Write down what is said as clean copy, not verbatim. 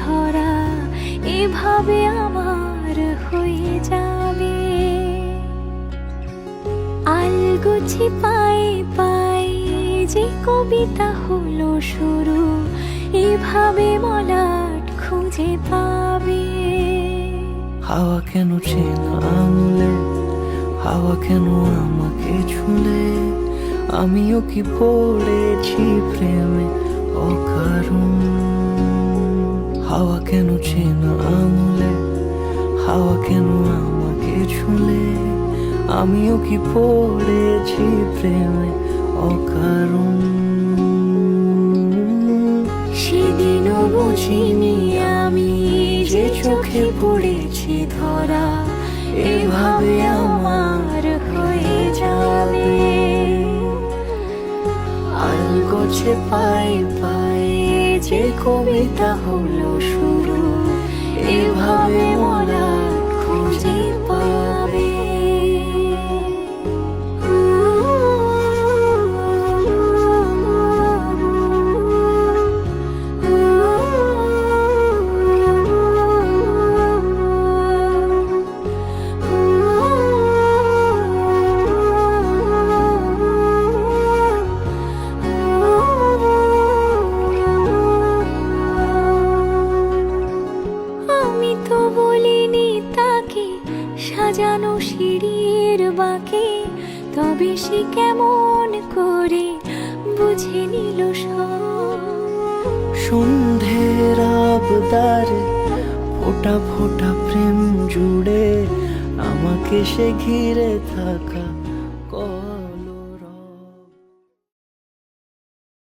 ধরা এভাবে আমার হয়ে যাবে। আলগোছি পায়ে পায়ে যে কবিতা হলো শুরু, এভাবে মলাট খুঁজে পাবে। হাওয়া কেন চেনা আঙুলে, হাওয়া কেন আমাকে ছুলে, আমিও কি পড়েছি প্রেমে অকারণ। হাওয়া কেন চেনা আঙুলে, হাওয়া কেন আমাকে ছুলে, আমিও কি পড়েছি প্রেমে অকারণ। সেদিনও বুঝিনি আমি যে চোখে পড়েছি ধরা, এভাবে আমার হয়ে যাবে। আলগোছে পায়ে পায়ে যে কবিতা হলো শুরু, এভাবে মলাট খুঁজে পাবে। আমি তো বলিনি তাকে সাজানো সিঁড়ির বাঁকে, তবে সে কেমন করে বুঝে নিল সব। সন্ধ্যের আবদারে ফোটা ফোটা প্রেম জুড়ে আমাকে সে ঘিরে থাকা